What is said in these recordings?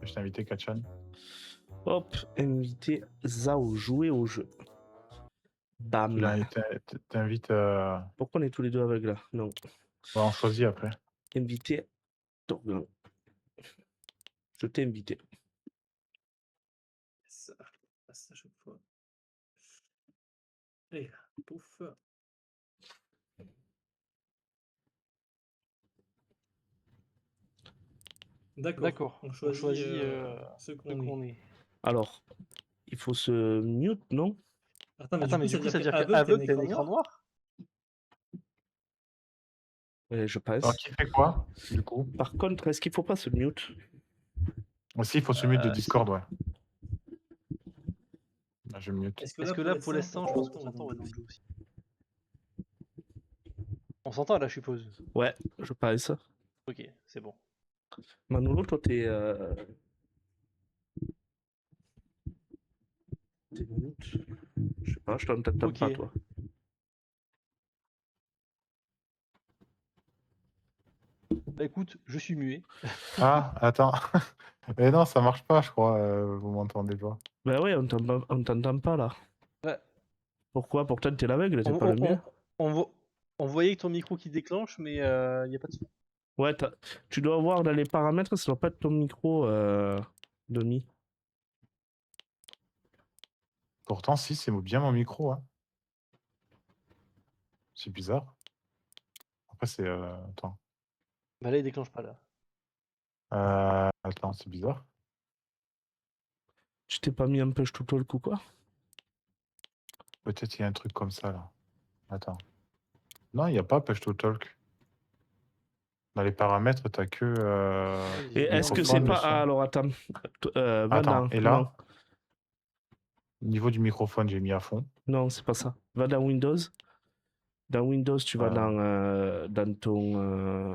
Je t'ai invité, Kachan. Hop, inviter Zao, jouer au jeu. Bam. T'invites. Pourquoi on est tous les deux aveugles là? Non. On choisit après. Inviter Torgan. Je t'ai invité. Ça passe à chaque fois. Et pouf. D'accord. On choisit ceux qu'on est. Alors, il faut se mute, non? Attends, mais du coup, ça veut dire qu'aveugle, t'as un écran noir? Je pense. Alors, qui fait quoi, du coup? Par contre, est-ce qu'il faut pas se mute? Aussi, il faut se mute de Discord, ouais. Ah, je mute. Est-ce que là, pour l'instant, je pense qu'on s'entend dans le jeu aussi. On s'entend là, je suppose. Ouais, je pense. Ok, c'est bon. Manolo, toi, t'es mute? Je sais pas, je t'entends pas, toi. Bah écoute, je suis muet. Ah, attends. Mais non, ça marche pas, je crois. Vous m'entendez pas. Bah ouais, on t'entend pas là. Ouais. Pourquoi? Pourtant, t'es l'aveugle, t'es pas le mieux. On voyait que ton micro qui déclenche, mais il n'y a pas de son. Ouais, tu dois voir dans les paramètres, ça doit pas être ton micro, Denis. Pourtant, si, c'est bien mon micro. Hein. C'est bizarre. Après, c'est... Attends. Bah là, il déclenche pas là. Attends, c'est bizarre. Tu t'es pas mis un push to talk ou quoi? Peut-être il y a un truc comme ça, là. Attends. Non, il n'y a pas push to talk. Dans les paramètres, t'as que... Et est-ce que c'est pas... Ah, alors attends. Attends, et là niveau du microphone, j'ai mis à fond. Non, c'est pas ça. Va dans Windows. Dans Windows, tu vas dans ton...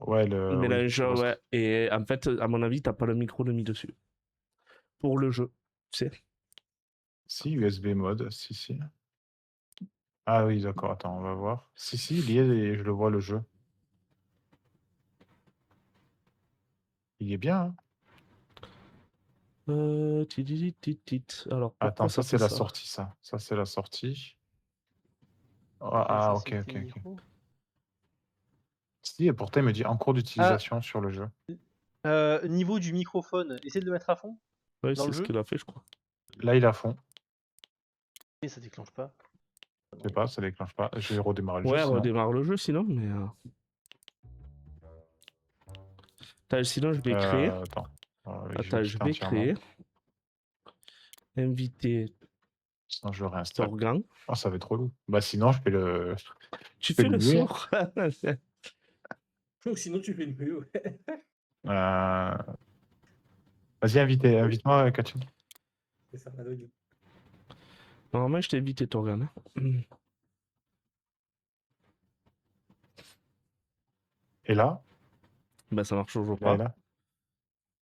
Ouais, le... mélange, oui, ouais. Et en fait, à mon avis, t'as pas le micro de mis dessus. Pour le jeu, tu sais. Si, USB mode, si. Ah oui, d'accord, attends, on va voir. Si, il y est, et je le vois, le jeu. Il est bien, hein. Alors, attends, ça, c'est la sortie, ça. Ça, c'est la sortie. Ah, ok. Si, et pourtant, il me dit en cours d'utilisation sur le jeu. Niveau du microphone, essaie de le mettre à fond. Oui, c'est ce qu'il a fait, je crois. Là, il est à fond. Et ça déclenche pas. Je sais pas, ça déclenche pas. Je vais redémarrer le jeu. Ouais, sinon. redémarre le jeu sinon, mais... Attends, sinon, je vais créer. Attends. Attends, je vais créer. Inviter. Sinon, je le réinstalle. Torgan. Oh, ça va être relou. Bah, sinon, je fais le... Tu fais le sourd. Ou sinon, tu fais le mieux, ouais. Vas-y, invite-moi, Kachin. C'est ça, l'aveugle. Normalement, je t'ai invité, Torgan. Hein. Et là? Bah, ça marche toujours pas. Là.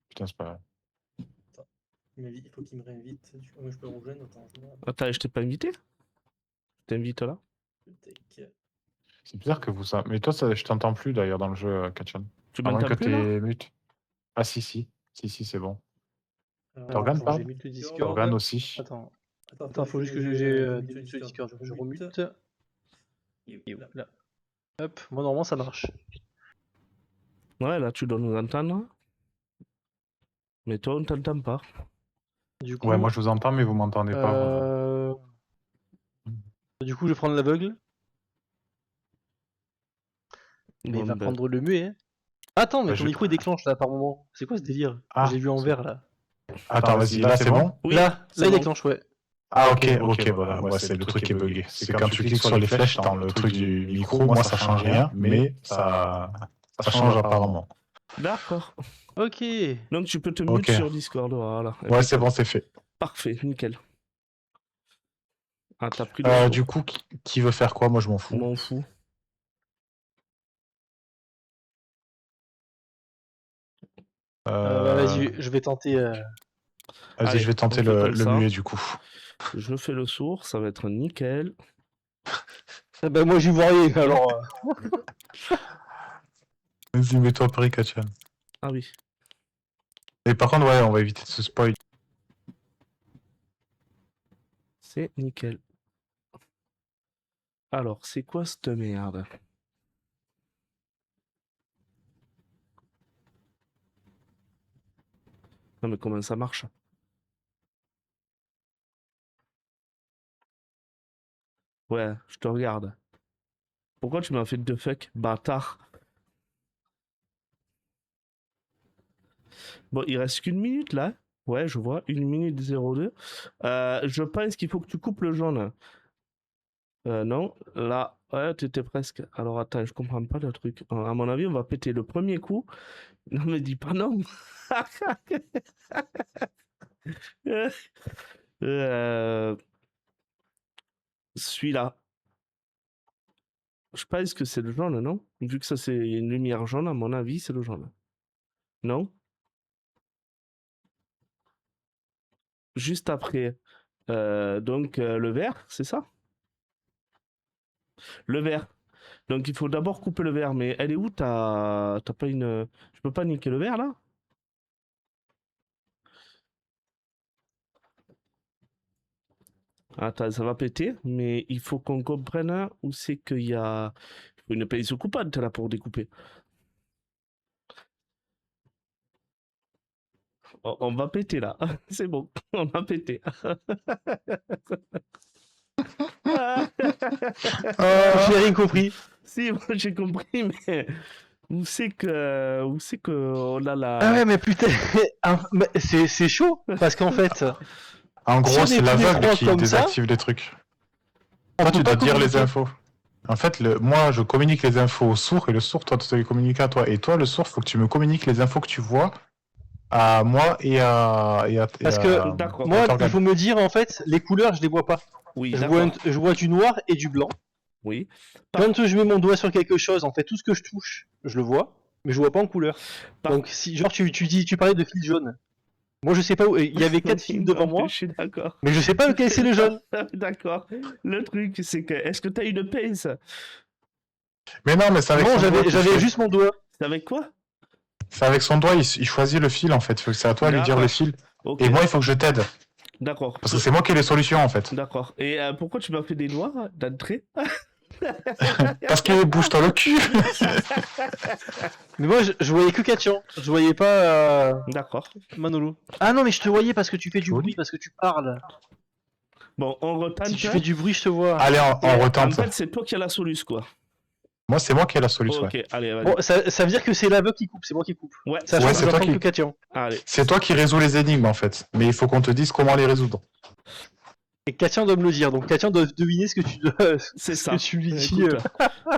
Putain, c'est pas grave. Attends. Il faut qu'il me réinvite. Moi, je peux le rejoindre. Attends, je t'ai pas invité? Je t'invite là. C'est bizarre que vous ça. Mais toi, ça, je t'entends plus d'ailleurs dans le jeu, Kachan. Tu m'entends plus là? Mute. Ah si, c'est bon. Torgan parle. Torgan aussi. Attends, faut juste que j'ai des minutes sur Discord. Je remute. Et là. Hop, moi normalement ça marche. Ouais, là tu dois nous entendre. Mais toi, on t'entend pas. Du coup, ouais, moi je vous entends, mais vous m'entendez pas. Du coup, je vais prendre l'aveugle. Mais il va prendre le muet. Hein. Attends, mais ton micro il déclenche là par moment. C'est quoi ce délire? J'ai vu en vert là. Attends, vas-y, là c'est bon? Oui, là il déclenche, ouais. Ah ok, voilà, moi c'est le truc qui est bugué. C'est quand tu cliques sur les flèches dans le truc du micro, moi ça change rien, mais ça change apparemment. D'accord. Ok. Donc tu peux te mute sur Discord, voilà. Ouais, c'est bon, c'est fait. Parfait, nickel. Ah, t'as pris du coup, qui veut faire quoi? Moi je m'en fous. Je m'en fous. Vas-y, je vais tenter. Vas-y, allez, je vais tenter le muet du coup. Je fais le sourd, ça va être nickel. Bah moi j'y vois rien alors. Vas-y, mets-toi prêt, Kachan. Ah oui. Et par contre, ouais, on va éviter de se spoil. C'est nickel. Alors, c'est quoi cette merde? Non mais comment ça marche? Ouais, je te regarde. Pourquoi tu m'as fait de fuck, bâtard? Bon, il reste qu'une minute là. Ouais, je vois, 1 minute 02. Je pense qu'il faut que tu coupes le jaune. Non, là, ouais, t'étais presque. Alors attends, je comprends pas le truc. À mon avis, on va péter le premier coup. Non, mais dis pas non. Celui-là. Je pense que c'est le jaune, non? Vu que ça c'est une lumière jaune, à mon avis, c'est le jaune. Non? Juste après. Donc le vert, c'est ça? Le vert. Donc il faut d'abord couper le vert. Mais elle est où t'as pas une... Je peux pas niquer le vert là? Attends, ça va péter, mais il faut qu'on comprenne où c'est qu'il y a une pince coupante là pour découper. On va péter là, c'est bon, on va péter. J'ai rien compris. Si, moi j'ai compris, mais où c'est que on a la... Ah ouais, mais putain, mais c'est chaud, parce qu'en fait, En Si gros, on est c'est tous les l'aveugle trois qui comme ça, désactive les trucs. on Toi, peut tu pas dois dire les communiquer. infos. En fait, moi, je communique les infos au sourd, et le sourd, toi, tu dois les communiquer à toi. Et toi, le sourd, faut que tu me communiques les infos que tu vois à moi et à... Parce que D'accord. moi, Torgan. il faut me dire, en fait, les couleurs, je les vois pas. Oui, Je d'accord. vois du noir et du blanc. Oui. Quand je mets mon doigt sur quelque chose, en fait, tout ce que je touche, je le vois, mais je vois pas en couleur. Par- Donc, si, genre, tu parlais de fil jaune. Moi, je sais pas où. Il y avait 4 fils devant moi, Je suis d'accord. mais je sais pas lequel c'est le jaune. D'accord. Le truc, c'est que, est-ce que t'as une pince? Mais non, mais c'est avec Non, son doigt. j'avais juste mon doigt. C'est avec quoi? C'est avec son doigt, il choisit le fil, en fait. C'est à toi de lui dire le D'accord. fil. Ok. Et moi, il faut que je t'aide. D'accord. Parce que c'est moi qui ai les solutions, en fait. D'accord. Et pourquoi tu m'as fait des doigts d'entrée? Parce qu'il bouge-toi le cul. Mais moi, je voyais que Katian. Je voyais pas D'accord. Manolo. Ah non, mais je te voyais parce que tu fais du Joli. bruit, parce que tu parles. Bon, on retente. Si tu fais du bruit, je te vois. Allez, on En retente. fait, c'est toi qui as la soluce, quoi. Moi, c'est moi qui ai la solution. Ok, allez, vas-y. Bon, ça veut dire que c'est l'aveugle qui coupe, c'est moi qui coupe. Ouais, Ça Ouais, change c'est toi j'entends qui- que Katian. allez. C'est toi qui résous les énigmes, en fait. Mais il faut qu'on te dise comment les résoudre. Et Katian doit me le dire, donc Katian doit deviner ce que tu dois. C'est ce ça. que tu lui dis. Écoute,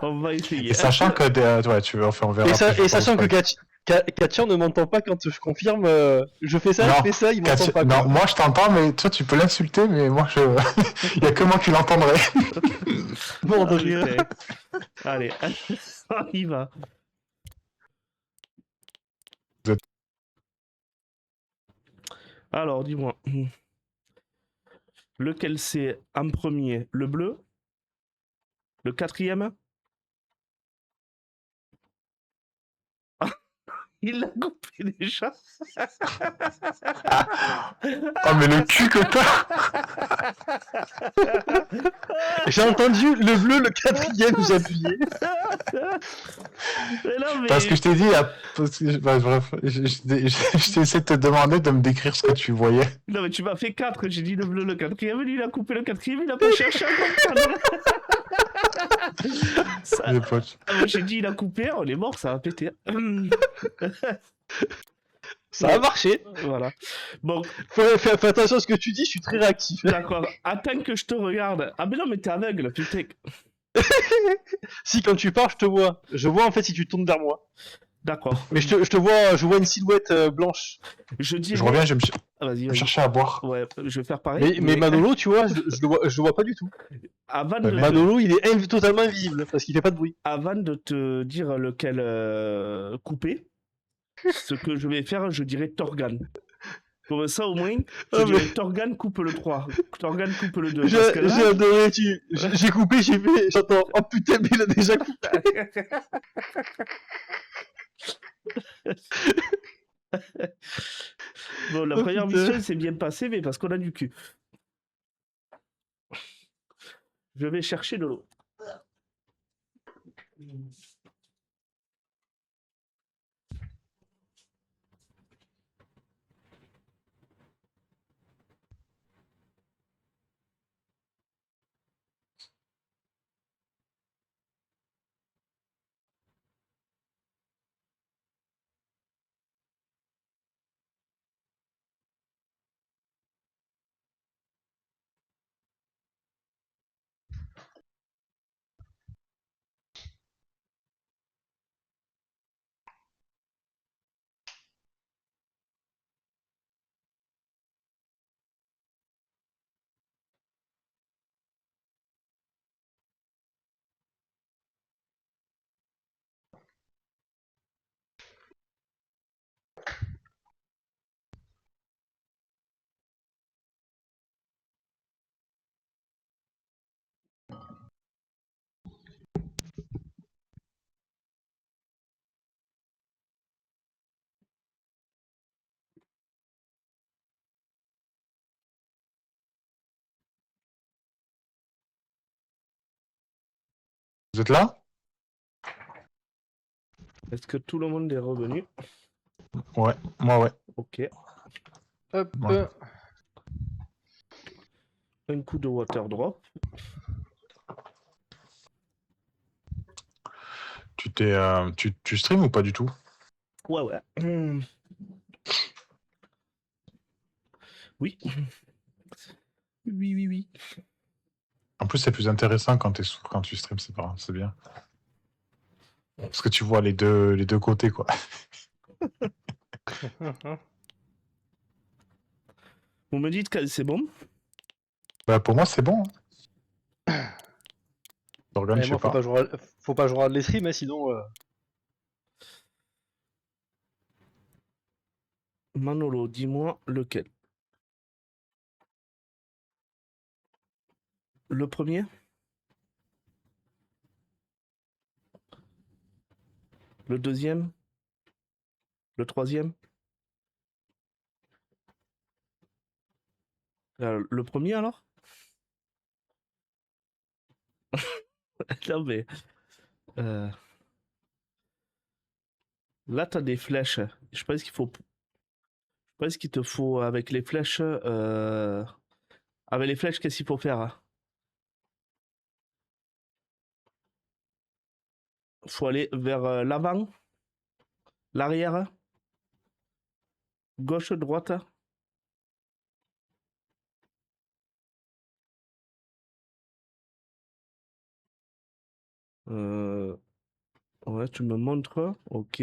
on va essayer. Et sachant que... ouais, tu veux... Enfin, on verra Et, après, je vais pas sachant vous que spoiler. Katian ne m'entend pas quand je confirme. Je fais ça, Non, je fais ça, il m'entend pas. Non, quoi. moi je t'entends, mais toi tu peux l'insulter, mais moi je. Il y a que moi qui l'entendrai. Bon, Ah, de rire. putain. Allez, on y va. Vous êtes- Alors, dis-moi. Lequel c'est en premier? Le bleu? Le quatrième? Il l'a coupé déjà. Oh, mais le cul que t'as. J'ai entendu le bleu, le quatrième, j'ai appuyé. Mais non, mais... Parce que je t'ai dit. Parce que... bah, bref, je t'ai essayé de te demander de me décrire ce que tu voyais. Non, mais tu m'as fait 4. J'ai dit le bleu, le quatrième. Lui, il a coupé le quatrième. Il a pas cherché à comprendre. Ça- Les potes. Moi, j'ai dit il a coupé. On est mort, ça va péter. Ça a marché. Voilà. Bon, Fais attention à ce que tu dis, je suis très réactif. d'accord. Attends que je te regarde. Ah, mais non, mais t'es aveugle, putain. Si, quand tu parles, je te vois. Je vois en fait si tu tournes vers moi. D'accord. Mais je te vois, je vois une silhouette blanche. Je dis. Je reviens, je vais me Vas-y, me vas-y. chercher à boire. Ouais, je vais faire pareil. Mais Manolo, tu vois, je le vois pas du tout. Avant Ouais, de, mais- Manolo, il est totalement invisible parce qu'il fait pas de bruit. avant de te dire lequel couper, ce que je vais faire, je dirais Torgan. Comme ça, au moins, je Ah, dirais mais- Torgan coupe le 3. Torgan coupe le 2. Parce que J'ai là... adoré, j'ai coupé, j'entends, oh putain, mais il a déjà coupé. Bon, la Oh, première putain. mission s'est bien passée, mais parce qu'on a du cul. Je vais chercher de l'eau. Vous êtes là? Est-ce que tout le monde est revenu? Ouais, moi ouais. Ok. Hop. Ouais. Un coup de water drop. Tu stream ou pas du tout? Ouais, ouais. Oui. Oui, oui, oui. En plus, c'est plus intéressant quand t'es sourd, quand tu stream, c'est pas, c'est bien. Parce que tu vois les deux côtés, quoi. Vous me dites que c'est bon? Bah, pour moi, c'est bon. Hein. Torgan, Mais je sais moi, pas. faut pas que je regarde les streams, hein, sinon. Manolo, dis-moi lequel. Le premier? Le deuxième? Le troisième? Le premier alors? Non mais... Là, t'as des flèches. Je pense qu'il faut... Je pense qu'il te faut, avec les flèches... Avec les flèches, qu'est-ce qu'il faut faire? Hein? Faut aller vers l'avant, l'arrière, gauche, droite. Ouais, tu me montres. Ok.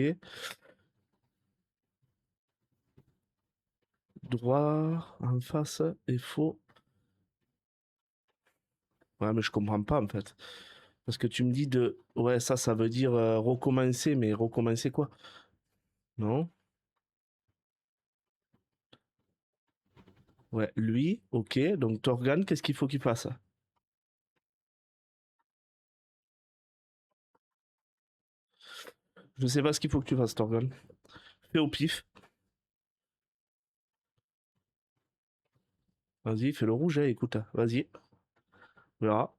Droit, en face, et faux. Ouais, mais je comprends pas en fait. Parce que tu me dis de... Ouais, ça veut dire recommencer, mais recommencer quoi? Non? Ouais, lui, ok. Donc Torgan, qu'est-ce qu'il faut qu'il fasse? Je sais pas ce qu'il faut que tu fasses, Torgan. Fais au pif. Vas-y, fais le rouge, hein, écoute. Vas-y. On verra.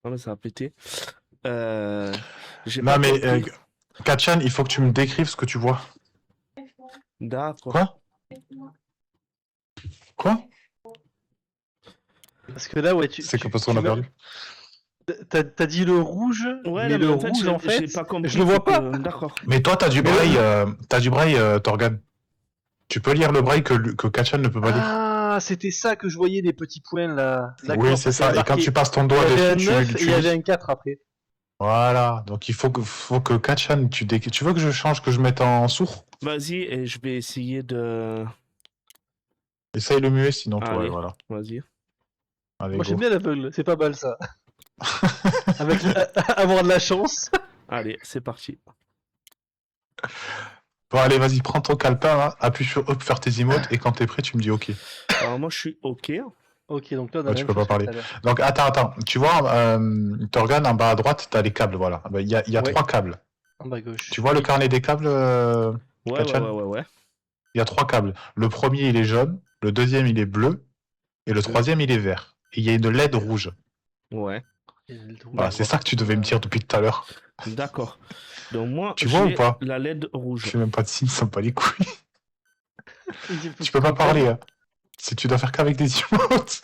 Non, mais ça a pété. J'ai Non, pas mais compris. Kachan, il faut que tu me décrives ce que tu vois. D'accord. Quoi? Quoi? Parce que là, ouais, C'est parce qu'on a perdu. T'as dit le rouge, Ouais, mais non, mais le en fait, rouge, en fait, j'ai pas compris. je le vois faut pas. que- D'accord. Mais toi, t'as du Mais braille, Torgan. Tu peux lire le braille que Kachan ne peut pas lire. Ah, c'était ça que je voyais, les petits points là. D'accord, Oui, c'est parce qu'il y ça. avait Et quand marqué- tu passes ton doigt il y avait un dessus, 9 et il y avait lis. un 4 après. Voilà. Donc il faut que Kachan, tu veux que je change, que je mette en sourd? Vas-y, et je vais essayer de... Essaye le muet, sinon toi, Allez, voilà. vas-y. Allez, Moi, go. j'aime bien l'aveugle, c'est pas mal ça. Avec avoir de la chance. Allez, c'est parti. Bon, allez, vas-y, prends ton calepin, là, appuie sur E pour faire tes emotes, et quand t'es prêt, tu me dis OK. Alors moi je suis OK. Ok, donc là on a Ouais, la tu même peux pas chose que parler. tout à l'heure. Donc, attends. Tu vois, Torgan, en bas à droite, t'as les câbles, voilà. Il y a Ouais. 3 câbles. En bas à gauche. Tu vois le carnet des câbles, Ouais. Kachan Ouais. Il y a 3 câbles. Le premier, il est jaune, le deuxième, il est bleu, et le troisième, il est vert. Et il y a une LED rouge. Ouais. Voilà, c'est ça que tu devais me dire depuis tout à l'heure. D'accord. Donc moi Tu vois ou j'ai pas la LED Je rouge. fais même pas de signes, ça me pas les couilles. Tu peux pas parler, hein. Si tu dois faire qu'avec des emotes.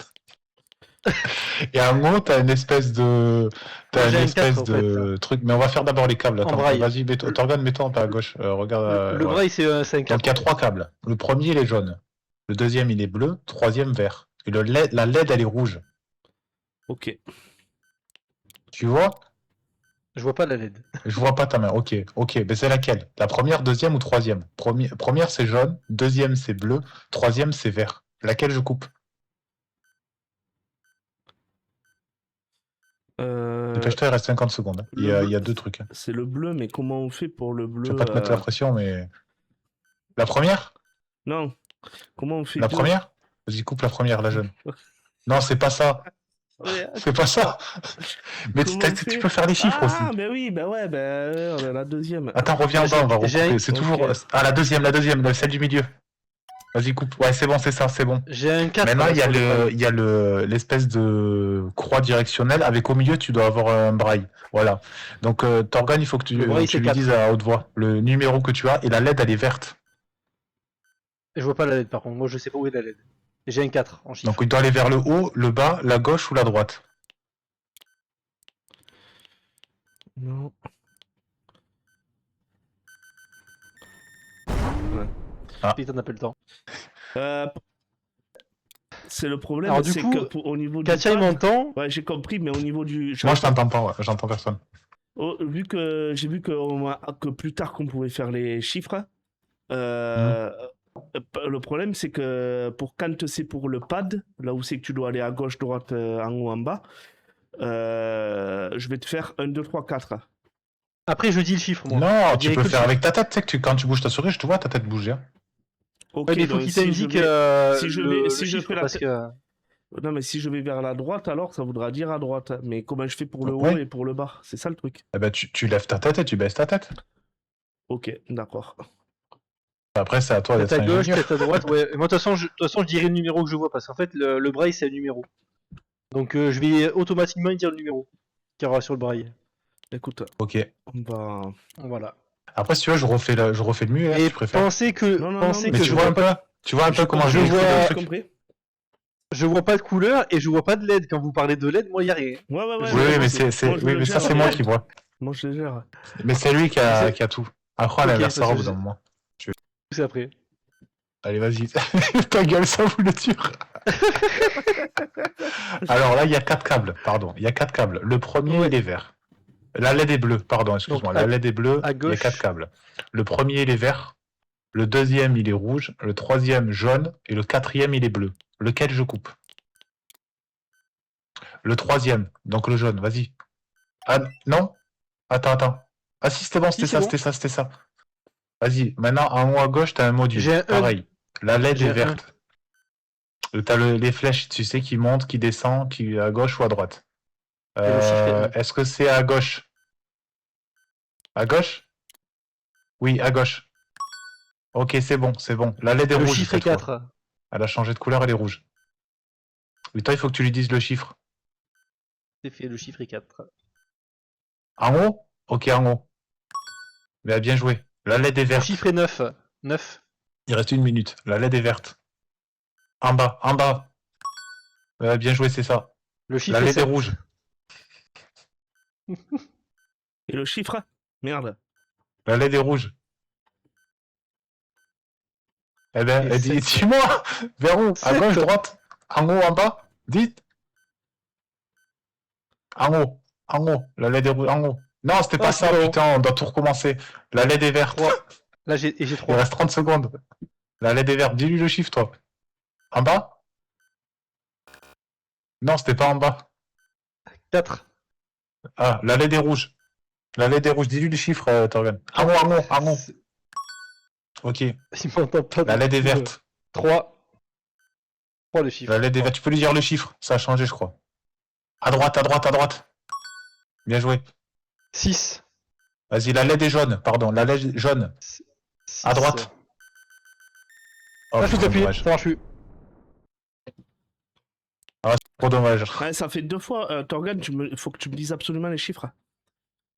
Et à un moment, t'as une espèce de. T'as J'ai une un espèce 4, en de truc. Mais on va faire d'abord les câbles. En Attends, braille. vas-y, Torgan, mets-toi en bas à gauche. Regarde. Le voilà. braille c'est un 4. Donc il y a 3 câbles. Le premier, il est jaune. Le deuxième, il est bleu. Troisième, vert. Et la LED, elle est rouge. OK. Tu vois? Je vois pas la LED. Je vois pas ta main. Ok. Mais c'est laquelle? La première, deuxième ou troisième? Première, c'est jaune. Deuxième, c'est bleu. Troisième, c'est vert. Laquelle je coupe? Dépêche-toi, il reste 50 secondes. Hein. Il y a 2 trucs. Hein. C'est le bleu, mais comment on fait pour le bleu Je vais pas te mettre la pression, mais. La première? Non. Comment on fait La deux première? Vas-y, coupe la première, la jaune. Non, c'est pas ça. Ouais. C'est pas ça. Mais Comment on fait tu peux faire les chiffres aussi. Ah, mais oui, bah ouais, on a la deuxième. Attends, reviens en bas, on va J'ai- recouper. C'est ok. toujours. Ah, la deuxième, celle du milieu. Vas-y, coupe. Ouais, c'est bon, c'est ça, c'est bon. J'ai un 4. Maintenant, là, il y a sur le braille. il y a l'espèce de croix directionnelle avec au milieu, tu dois avoir un braille. Voilà. Donc, Torgan, il faut que Le braille, tu c'est lui 4. dises à haute voix le numéro que tu as et la LED, elle est verte. Je vois pas la LED par contre. Moi je sais pas où est la LED. J'ai un 4 en chiffre. Donc, il doit aller vers le haut, le bas, la gauche ou la droite. Non. Putain, on n'a pas le temps. C'est le problème, Alors, du c'est coup, que au niveau du Katia il pad- m'entend. Ouais, j'ai compris, mais au niveau du... Moi, je t'entends pas, ouais. J'entends personne. Vu que j'ai vu que plus tard qu'on pouvait faire les chiffres, le problème c'est que quand c'est pour le pad, là où c'est que tu dois aller à gauche, droite, en haut, en bas, je vais te faire 1, 2, 3, 4. Après je dis le chiffre moi. Non, Je tu dirais peux que le faire chiffre. avec ta tête. Tu sais que quand tu bouges ta souris, je te vois ta tête bouger. Hein. Ok, Ouais, mais il faut donc qu'il si t'indique je vais- si je vais- le si je chiffre fais la parce tête- que. Non, mais si je vais vers la droite, alors ça voudra dire à droite. Mais comment je fais pour le haut Ouais. et pour le bas? C'est ça le truc. Eh ben, tu lèves ta tête et tu baisses ta tête. Ok, d'accord. Après, c'est à toi Tête d'être à gauche, ingénieur. tête à droite, ouais. Moi, de toute façon, je dirais le numéro que je vois parce qu'en fait, le braille c'est un numéro. Donc, je vais automatiquement dire le numéro qu'il y aura sur le braille. Écoute, Ok. on va... Voilà. Après, si tu veux, je refais le mieux, hein, Et si tu préfères. pensez que, Non, pensez Mais que tu je vois vois un peu, pas, comment je j'ai écrit vois- le J'ai truc. compris. je vois pas de couleur et je vois pas de LED. Quand vous parlez de LED, moi, il y a rien. Ouais. Oui, Oui, mais Moi, c'est, je oui, le mais ça, gère, c'est moi qui vois. Moi, je les gère. Mais c'est lui qui a tout. Après, elle Ok, inverse sa parce que robe je- dans moi. C'est après. Allez, vas-y. Ta gueule, ça vous le tire. Alors là, il y a 4 câbles, pardon. Il y a 4 câbles. Le premier, Ouais. il est vert. La LED est bleue, pardon, excuse-moi. Donc, La LED est bleue, à il y a gauche. 4 câbles. Le premier, il est vert. Le deuxième, il est rouge. Le troisième, jaune. Et le quatrième, il est bleu. Lequel je coupe? Le troisième, donc le jaune, vas-y. Ah, non? Attends. Ah si, c'était bon, Si, c'était ça. Vas-y, maintenant, en haut à gauche, t'as un module. J'ai un Pareil. La LED J'ai est un verte. T'as les flèches, tu sais, qui montent, qui descendent, qui à gauche ou à droite. Et le chiffre est un. Est-ce que c'est à gauche? À gauche? Oui, à gauche. Ok, c'est bon. La LED est Le rouge chiffre est cette fois. 4. Elle a changé de couleur, elle est rouge. Oui, toi, il faut que tu lui dises le chiffre. C'est fait, le chiffre est 4. En haut? Ok, en haut. Mais bien joué. La LED est Le verte. chiffre est 9. 9. Il reste 1 minute. La LED est verte. En bas. Bien joué, c'est ça. Le chiffre La est LED est 7. rouge. Et le chiffre? Merde. La LED est rouge. Eh ben, Et dis-moi. Vers où? À Sept. gauche, droite? En haut, en bas? Dites. En haut. La LED est rouge. En haut. Non, c'était pas Ah, ça, bon. putain, on doit tout recommencer. La LED est verte. 3. Là, j'ai Il 3. reste 30 secondes. La LED est verte. Dis-lui le chiffre, toi. En bas? Non, c'était pas en bas. 4. Ah, la LED est rouge. La LED est rouge. Dis-lui les chiffres, Torgan. Un rond. Ok. Il m'entend pas. La LED est verte. 3. 3 les chiffres. La LED est verte. Tu peux lui dire le chiffre. Ça a changé, je crois. À droite. Bien joué. 6. Vas-y, la LED est jaune. Pardon, la LED est jaune. À droite. Oh, Ah, je peux putain, t'appuyer, dommage. ça marche plus. Trop dommage. Ouais, ça fait 2 fois. Torgan, faut que tu me dises absolument les chiffres.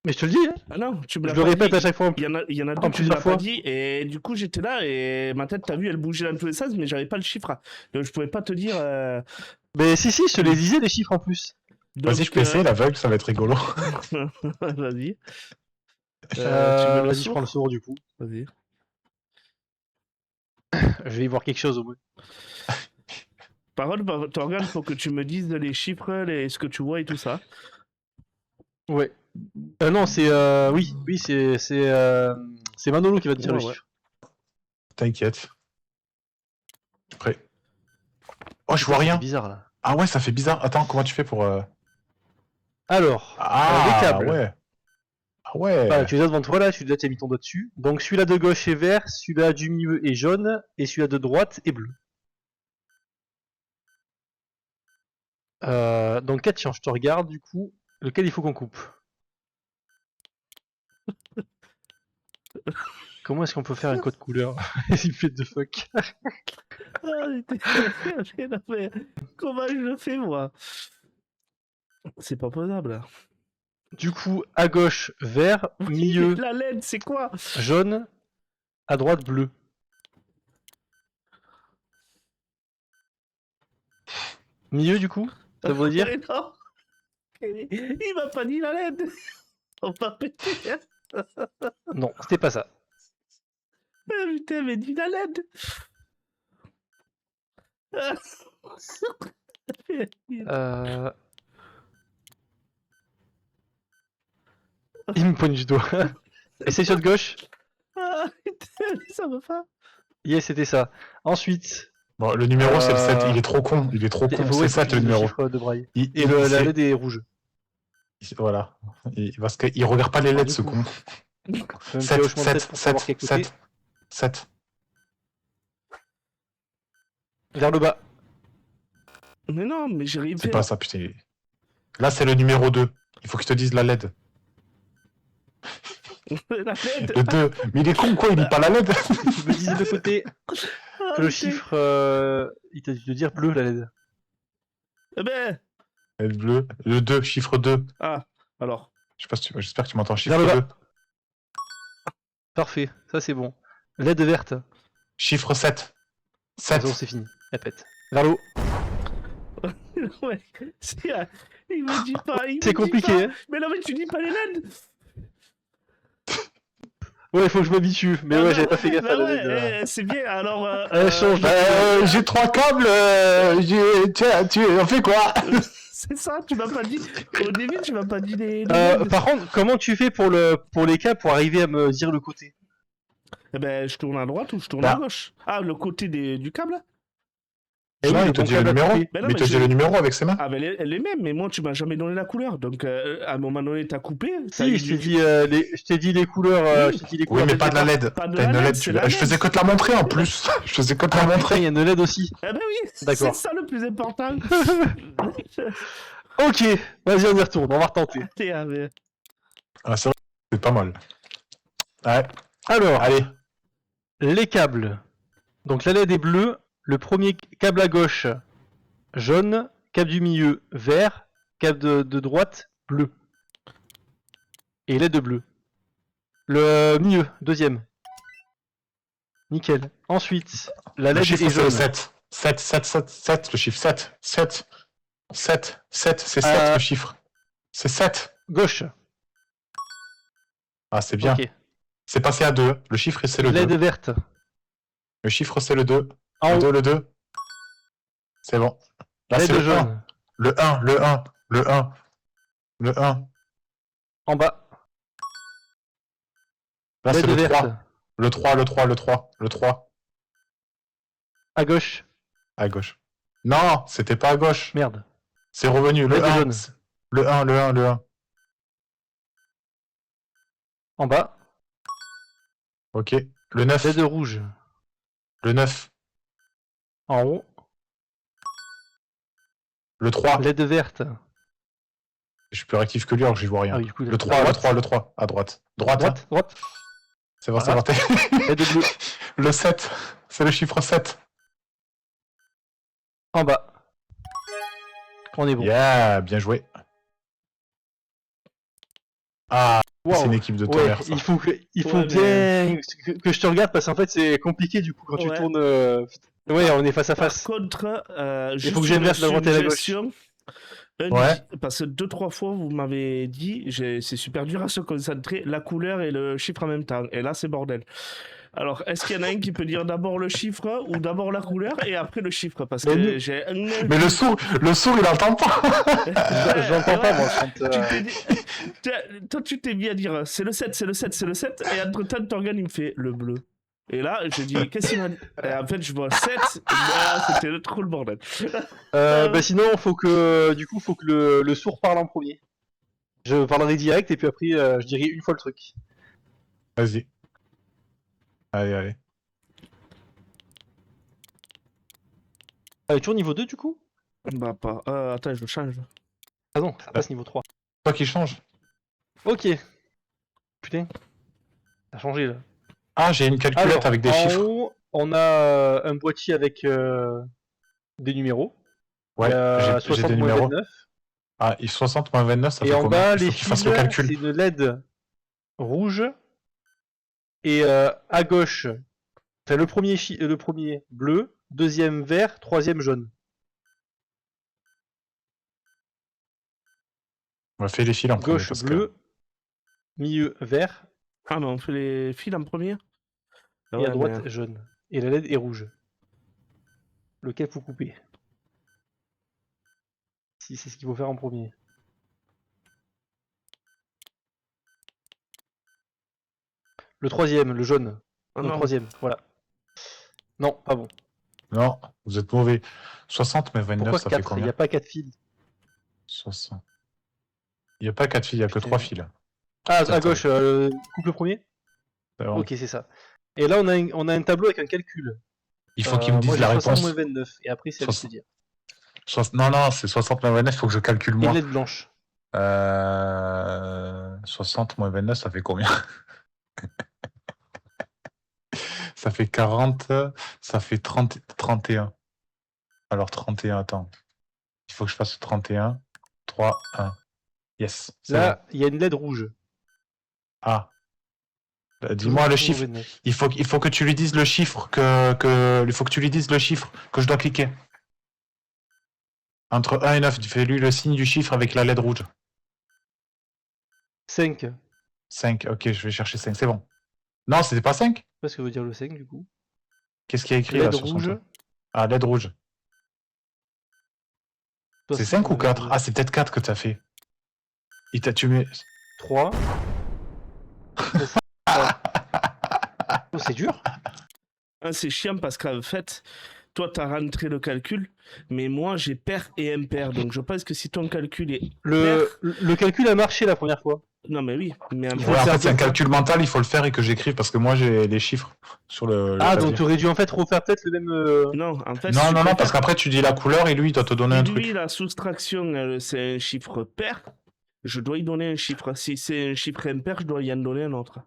Mais je te le dis, hein. Ah non, tu me Je l'as le pas répète dit. à chaque fois. Il y en a en deux, tu me plusieurs l'as fois. pas dit, et du coup j'étais là, et ma tête, t'as vu, elle bougeait dans tous les sens, mais j'avais pas le chiffre. Donc je pouvais pas te dire... Mais si, je te les disais les chiffres en plus. Vas-y, je peux essayer l'aveugle, ça va être rigolo. Vas-y. Tu me le Vas-y, je sourd prends le sourd du coup. Vas-y. Je vais y voir quelque chose au moins. Par contre, Torgan, faut que tu me dises les chiffres, ce que tu vois et tout ça. Ouais. Non, c'est oui, c'est Manolo qui va te dire Ouais, le ouais. chiffre. T'inquiète. Prêt. Oh, je vois C'est rien. bizarre là. Ah ouais, ça fait bizarre. Attends, comment tu fais pour... Alors, Ah, les câbles. ouais. Ah ouais. Voilà, tu les as devant toi là, celui-là tu as mis ton doigt dessus. Donc celui-là de gauche est vert, celui-là du milieu est jaune, et celui-là de droite est bleu. Donc Katya, je te regarde du coup, lequel il faut qu'on coupe. Comment est-ce qu'on peut faire un code couleur? Il fait de fuck. Ah, mais comment je le fais, moi? C'est pas possible. Du coup, à gauche vert, milieu La LED, c'est quoi? jaune, à droite bleu. Milieu du coup, ça veut dire? Mais non. Il m'a pas dit la LED. On va péter. Non, c'était pas ça. Ah, putain, mais dis la LED. Il me pointe du doigt. Essaye sur de gauche. Ah, putain, ça va pas. Yes, c'était ça. Ensuite, Bon, le numéro, c'est le 7. Il est trop con. C'est ça, le numéro. chiffre de braille. Il- Et il- la c'est- LED est rouge. Voilà. Parce qu'il regarde pas les Alors, LED, du ce coup, con. Fais un petit 7, hochement de tête 7, pour savoir 7, quel côté. 7. 7. Vers le bas. Mais non, mais j'ai rien C'est fait. pas ça, putain. Là, c'est le numéro 2. Il faut que je te dise la LED. La LED. Le 2. Mais il est con, quoi, il lit pas la LED. Tu me disais de côté Ah, que le putain. chiffre. Il t'a dû te dire bleu la LED. Eh ben. Le bleu. Le 2, chiffre 2. Ah, alors. J'espère que tu m'entends. Chiffre Vers le 2. bas. Parfait, ça c'est bon. LED verte. Chiffre 7. C'est 7. bon, c'est fini. Elle pète. Vers le haut. Ouais. Il me dit pas. il me C'est dit compliqué, pas. hein. Mais non, mais tu dis pas les LED. Ouais, faut que je m'habitue. Mais Ah ouais, non, j'avais pas fait gaffe à bah la LED. ouais, c'est bien. Alors. Elle change de J'ai 3 câbles. Tiens, on fait quoi? C'est ça, tu m'as pas dit. Au début, tu m'as pas dit les LED. Par contre, comment tu fais pour les câbles pour arriver à me dire le côté? Eh ben, je tourne à droite ou je tourne Bah. à gauche. Ah, le côté du câble? Eh Non, oui, il te bon dit le câble à numéro. couper. Mais non, Mais il mais te dit j'ai- le numéro avec ses mains. Ah, ben elle est même, mais moi, tu m'as jamais donné la couleur. Donc, à un moment donné, t'as coupé. t'as Si, eu je t'ai du- dit, je t'ai dit les couleurs. Je t'ai dit les Oui, couleurs mais dès pas le de la départ. LED. Pas de T'as la une LED, LED. c'est la Je LED. faisais que te la montrer en plus. Je faisais que te la Ah, putain, montrer. il y a une LED aussi. Ah ben oui, c'est D'accord. ça le plus important. Ok, vas-y, on y retourne, on va retenter. Allez, allez. Ah, c'est vrai, c'est pas mal. Ouais. Alors, Allez. les câbles. Donc la LED est bleue. Le premier câble à gauche, jaune. Câble du milieu, vert. Câble de droite, bleu. Et LED bleu. Le milieu, deuxième. Nickel. Ensuite, la Le LED chiffre, est c'est le jaune. 7. 7, 7, 7, 7. Le chiffre 7. 7. 7. 7. C'est 7 Euh, le chiffre. C'est 7. Gauche. Ah, c'est bien. Ok. C'est passé à 2. Le chiffre, c'est le LED 2. verte. Le chiffre, c'est le 2. En Le haut. 2, le 2. C'est bon. Là, LED c'est le 1. jaune. Le 1, le 1, le 1. Le 1. En bas. Là, c'est LED le verte. 3. Le 3, le 3, le 3. Le 3. À gauche. À gauche. Non, c'était pas à gauche. Merde. C'est revenu. Le LED 1. jaune. Le 1, le 1, le 1. En bas, Ok. Le 9. LED rouge. Le 9. En haut, Le 3. LED verte. Je suis plus réactif que lui alors que j'y vois rien. Ah oui, du coup, Le 3, le droite. 3, le 3. À droite. Droite. hein. Droite. C'est bon, Voilà. c'est bon. LED bleu. Le 7. C'est le chiffre 7. En bas. On est bon. Yeah, bien joué. Ah, Wow. c'est une équipe de Ouais, tonnerre, ça. il faut Ouais, bien que je te regarde parce qu'en fait c'est compliqué du coup quand tu Ouais. tournes. Ouais, on est face à Par face. contre, Il faut que j'inverse la droite et la gauche. suggestion, Ouais. parce que 2-3 fois vous m'avez dit, c'est super dur à se concentrer, la couleur et le chiffre en même temps. Et là, c'est bordel. Alors, est-ce qu'il y en a un qui peut dire d'abord le chiffre ou d'abord la couleur et après le chiffre? Parce Mais que nous- j'ai un. Mais le sourd, il entend pas. Je l'entends pas moi. Quand, Tu t'es dit- Toi, tu t'es mis à dire c'est le 7, c'est le 7, c'est le 7. Et entre-temps, Torgan, il me fait le bleu. Et là, je dis qu'est-ce qu'il m'a dit? Et en fait, je vois 7. C'était trop le bordel. bah sinon faut que le sourd parle en premier. Je parlerai direct et puis après je dirai une fois le truc. Vas-y. Allez. Toujours niveau 2 du coup? Bah, pas. Attends, je le change. Ah non, ça passe niveau 3. Toi qui change. Ok. Putain. Ça a changé là. Ah, j'ai une calculette Alors, avec des en chiffres. haut, on a un boîtier avec des numéros. Ouais, Il y a j'ai des 60 numéros. 29. Ah, 60 moins 29, ça Et fait en combien? bas, Il faut les qu'il fils, fasse le calcul. c'est une LED rouge. Et à gauche, enfin, le premier bleu, deuxième vert, troisième jaune. On va faire les fils en premier. Gauche parce bleu, milieu vert, Ah, mais on fait les fils en premier? Ah et ouais, à droite mais- jaune. Et la LED est rouge. Lequel faut couper? Si c'est ce qu'il faut faire en premier. Le troisième, le jaune. Ah, Non, non. troisième, voilà. Non, pas bon. Non, vous êtes mauvais. 60 moins 29, Pourquoi ça fait 4? Il combien? n'y a pas 4 fils. 60. Il n'y a pas 4 fils, il n'y a que 3 fils. Ah, Ça, à gauche, coupe le premier. C'est bon. Ok, c'est ça. Et là, on a un tableau avec un calcul. Il faut qu'il me dise moi, la j'ai 60 réponse. moins 29. Et après, c'est à lui de 60. te dire. Non, c'est 60 moins 29, il faut que je calcule Et moi. LED blanche. 60 moins 29, ça fait combien? Ça fait 40, ça fait 30, 31. Alors 31, attends. Il faut que je fasse 31, 3, 1. Yes. c'est bon. Là, il y a une LED rouge. Ah. Dis-moi le chiffre. 29. Il faut que tu lui dises le chiffre il faut que tu lui dises le chiffre que je dois cliquer. Entre 1 et 9, fais-lui le signe du chiffre avec la LED rouge. 5. Je sais 5, ok, je vais chercher 5, c'est bon. Non, c'était pas 5? pas ce que veut dire le 5 du coup. Qu'est-ce qu'il y a écrit là LED sur son rouge. truc? Ah, LED rouge. C'est 5 ou 4? Ah, c'est peut-être 4 que t'as fait. Tu mets... 3. Oh, c'est dur. Ah, c'est chiant parce qu'en fait, toi, t'as rentré le calcul, mais moi, j'ai pair et impair. Donc, je pense que si ton calcul est Le calcul a marché la première fois. Non, mais oui. Mais en Il fait, faut Ouais, en faire fait, c'est un deux fois. calcul mental, il faut le faire et que j'écrive parce que moi j'ai les chiffres sur le Ah, clavier. donc tu aurais dû en fait refaire peut-être le même. non, en fait, Non, parce qu'après tu dis la couleur et lui il doit te donner un truc. lui, la soustraction, c'est un chiffre pair. Je dois y donner un chiffre. Si c'est un chiffre impair, je dois y en donner un autre.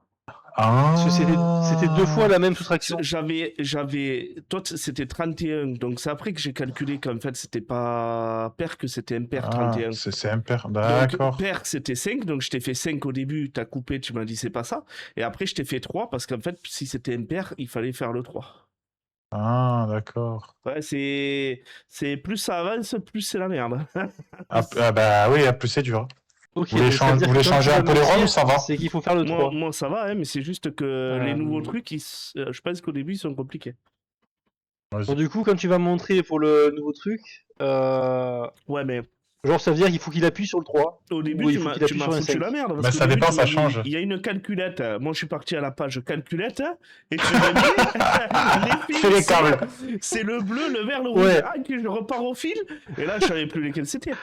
Ah. Parce que c'était 2 fois la même soustraction. Toi, c'était 31. Donc, c'est après que j'ai calculé qu'en fait, c'était pas pair, que c'était impair, Ah, 31. c'est impair. Donc, D'accord. pair, c'était 5. Donc, je t'ai fait 5 au début. T'as coupé, tu m'as dit c'est pas ça. Et après, je t'ai fait 3 parce qu'en fait, si c'était impair, il fallait faire le 3. Ah, d'accord. Ouais, c'est plus ça avance, plus c'est la merde. Ah, bah oui, plus c'est dur. Ok, Vous voulez donc ça veut dire vous voulez que quand changer tu un vas peu les me rôles dire, ou ça va? C'est qu'il faut faire le 3. Moi, ça va, hein, mais c'est juste que les nouveaux trucs, je pense qu'au début, ils sont compliqués. Vas-y. Donc, du coup, quand tu vas me montrer pour le nouveau truc, Ouais, mais genre ça veut dire qu'il faut qu'il appuie sur le 3. au début, Ou il tu faut m'as qu'il appuie sur un foutu 5. la merde. Parce Bah, qu'au ça début, dépend, tu ça m'as dit, change. Il y a une calculette. Moi, je suis parti à la page calculette. Et tu m'as dit, les fils, Fais les câbles. c'est le bleu, le vert, le rouge. Ouais. Ah, ok, je repars au fil. Et là, je savais plus lesquels c'était.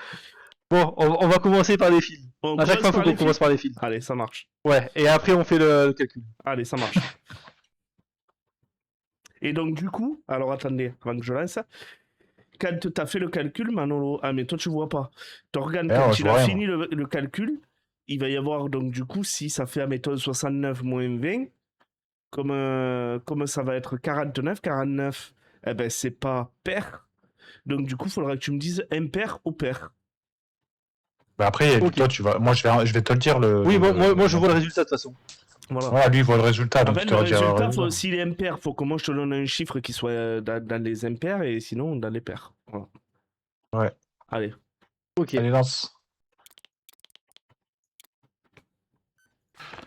Bon, on va commencer par les fils. On À chaque fois, commence par faut les qu'on commence fils par les fils. Allez, ça marche. Ouais, et après, on fait le calcul. Allez, ça marche. Et donc, du coup, alors attendez, avant que je lance, quand tu as fait le calcul, Manolo, ah, mais toi, tu vois pas. T'organes, Eh, quand je il vois a rien, fini le calcul, il va y avoir, donc, du coup, si ça fait, admettons, 69 moins 20, comme ça va être 49, 49, eh ben, c'est pas pair. Donc, du coup, il faudra que tu me dises impair ou pair. Bah après, Ok. toi, tu vas. Moi, je vais te le dire. Oui, moi, je vois le résultat de toute façon. Voilà. Voilà, lui, il voit le résultat. En Donc, fait, tu le te dire. résultat, s'il est impair, faut que moi je te donne un chiffre qui soit dans les impairs et sinon dans les pairs. Voilà. Ouais. Allez. Ok. Allez, lance.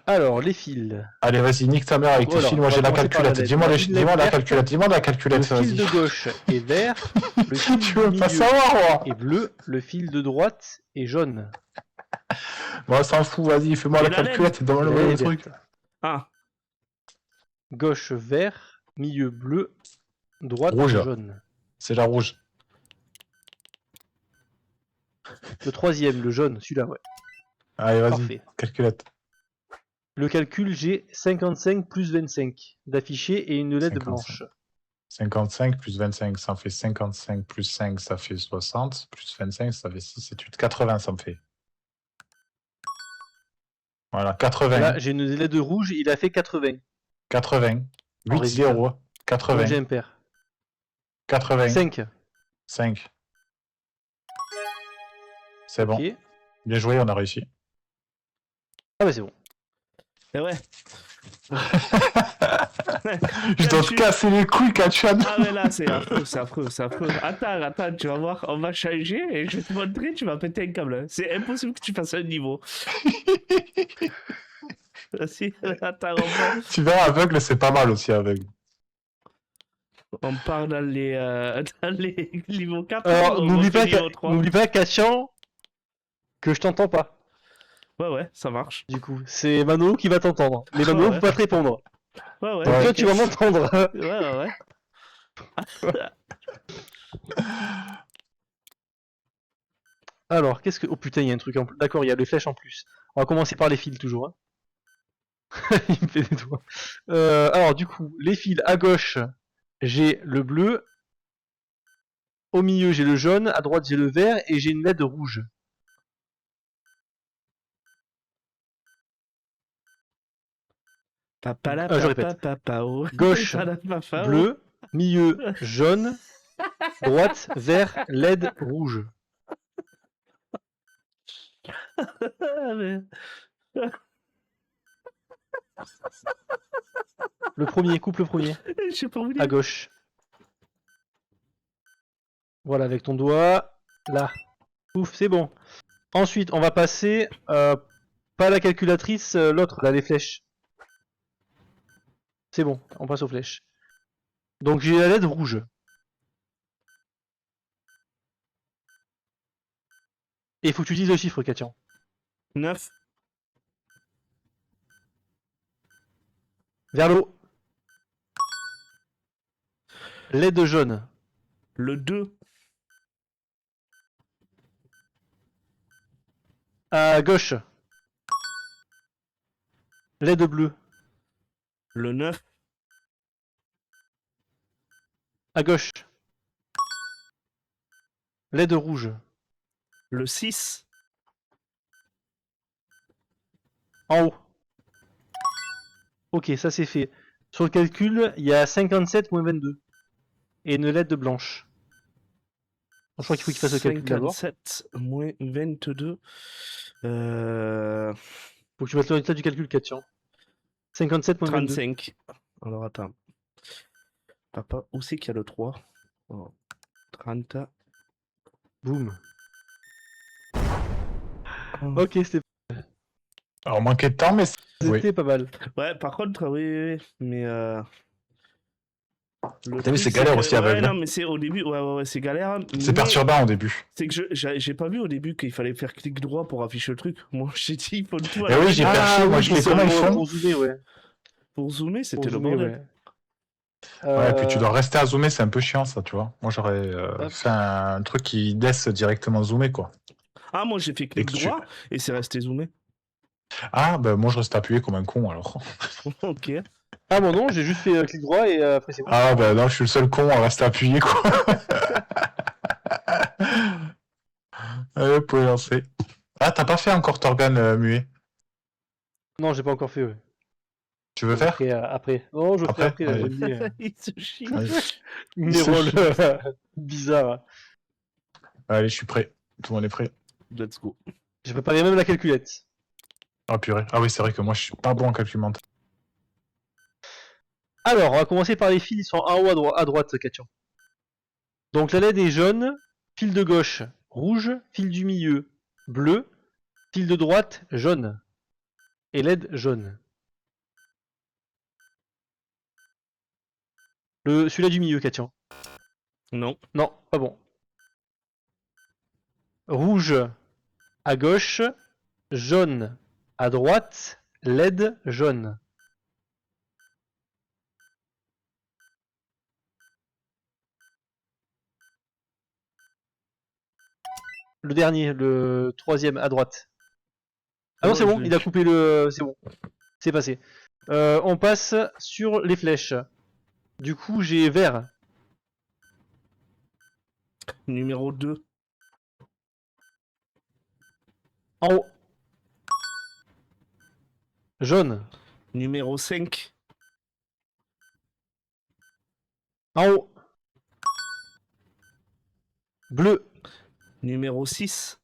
Alors, les fils. Allez, vas-y, nique ta mère avec tes Voilà, fils. Moi, on j'ai va la commencer par la calculette. lettre. La Dis-moi la lettre calculette. Dis-moi la Le calculette, fil vas-y. de gauche est vert, le fil Tu du veux pas milieu savoir, moi est bleu, le fil de droite est jaune. Moi, on s'en fout, vas-y, fais-moi Et la la calculette et donne Et le la truc. verte. Ah, Gauche vert, milieu bleu, droite Rouge. jaune. C'est la rouge. Le troisième, le jaune, celui-là, ouais. Allez, vas-y, Parfait. calculette. Le calcul, j'ai 55 plus 25 d'affiché et une LED 55. blanche. 55 plus 25, ça en fait 55 plus 5, ça fait 60. Plus 25, ça fait 6 et 8. 80, ça me fait. Voilà, 80. Là, j'ai une LED rouge, il a fait 80. 80. En 8, résultat. 0. Donc 80. j'ai un pair. 80. 5. 5. C'est bon. Ok. Bien joué, on a réussi. Ah bah c'est bon. et ouais. Je dois te casser les couilles, Kachan. Ah mais là c'est affreux, c'est affreux, c'est affreux. Attends, tu vas voir, on va changer et je vais te montrer, tu vas péter un câble. C'est impossible que tu fasses un niveau. Si, attends, Tu verras, aveugle, c'est pas mal aussi, aveugle. on part dans les niveaux 4. Alors on n'oublie refait pas, niveau 3. n'oublie pas, Katian, que je t'entends pas. Ouais, ça marche. Du coup, c'est Manolo qui va t'entendre. Mais Ah Manolo ouais. peut pas te répondre. Ouais. Donc toi, ok. tu vas m'entendre. Ouais. Alors, qu'est-ce que... Oh putain, il y a un truc en plus. D'accord, il y a les flèches en plus. On va commencer par les fils toujours. Hein. Il me fait des doigts. Alors, du coup, les fils à gauche, j'ai le bleu. Au milieu, j'ai le jaune. À droite, j'ai le vert. Et j'ai une LED rouge. Je répète. Gauche, bleu. Milieu, jaune. Droite, vert, LED rouge. Le premier, coupe le premier. J'ai pas voulu. À gauche. Voilà, avec ton doigt. Là. Ouf, c'est bon. Ensuite, on va passer... pas la calculatrice, l'autre, là, les flèches. C'est bon, on passe aux flèches. Donc j'ai la LED rouge. Et il faut que tu dises le chiffre, Katian. 9. Vers le haut. LED jaune. Le 2. À gauche. LED bleu. Le 9. À gauche. LED rouge. Le 6. En haut. Ok, ça c'est fait. Sur le calcul, il y a 57 moins 22. Et une LED blanche. Je crois qu'il faut qu'il fasse le calcul d'abord. 57 moins 22. Faut que tu fasses le résultat du calcul, Katian. 57 moins 22. 35. Alors attends. Papa, où c'est qu'il y a le 3 oh. 30. Boum. Oh. Ok, c'était Alors, on manquait de temps, mais oui. pas mal. Ouais, par contre, oui, mais le T'as vu, truc, c'est galère que- aussi ouais, aveugle. non, mais c'est au début, ouais, c'est galère. C'est mais perturbant au début. C'est que j'ai pas vu au début qu'il fallait faire clic droit pour afficher le truc. Moi, j'ai dit, il faut tout à Eh la oui, j'ai main. perché, moi, je fais comment ils font. Pour zoomer, ouais. Pour zoomer, c'était Pour le zoomer, bordel. ouais. Ouais, puis tu dois rester à zoomer, c'est un peu chiant ça, tu vois. Moi j'aurais Hop. fait un truc qui laisse directement zoomer quoi. Ah, moi j'ai fait clic que tu- droit et c'est resté zoomé. Ah, bah moi je reste appuyé comme un con alors. Ok. Ah bon non, j'ai juste fait clic droit et après c'est bon. Ah, bah non, je suis le seul con à rester appuyé quoi. Allez, vous pouvez lancer. Ah, t'as pas fait encore Torgan muet. Non, j'ai pas encore fait, ouais. Tu veux Je faire ferai après. Non, je ferai Après après, là, Ouais. j'ai mis Il se chie. Allez. des se rôles chie. bizarres. Allez, je suis prêt. Tout le monde est prêt. Let's go. J'ai préparé même la calculette. Ah purée. Ah oui, c'est vrai que moi je suis pas bon en calcul mental. Alors, on va commencer par les fils, ils sont en haut à droite, Katjan. Donc la LED est jaune, fil de gauche rouge, fil du milieu bleu, fil de droite jaune. Et LED jaune. Celui-là du milieu, Katjan. Non. Non, pas bon. Rouge à gauche, jaune à droite, LED jaune. Le dernier, le troisième à droite. Ah non, Oh, c'est bon, je- il a coupé le... C'est bon, c'est passé. On passe sur les flèches. Du coup, j'ai vert. Numéro 2. En haut. Jaune. Numéro 5. En haut. Bleu. Numéro 6.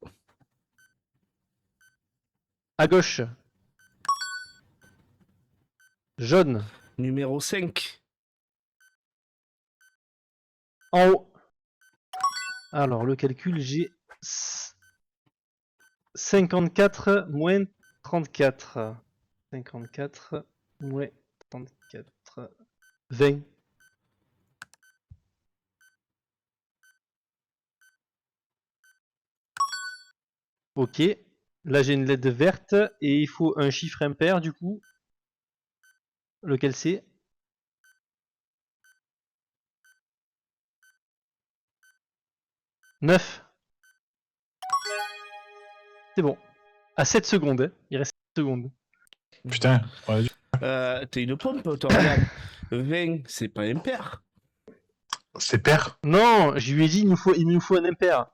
À gauche. Jaune. Numéro 5. En haut. Alors, le calcul, j'ai 54 moins 34. 54 moins 34. 20. Ok. Là, j'ai une LED verte et il faut un chiffre impair, du coup. Lequel c'est? « 9. C'est bon. À 7 secondes. Hein. Il reste 7 secondes. Putain, on a dû- T'es une pompe, toi, regarde. 20, c'est pas impair. c'est pair. Non, je lui ai dit il nous faut un impair.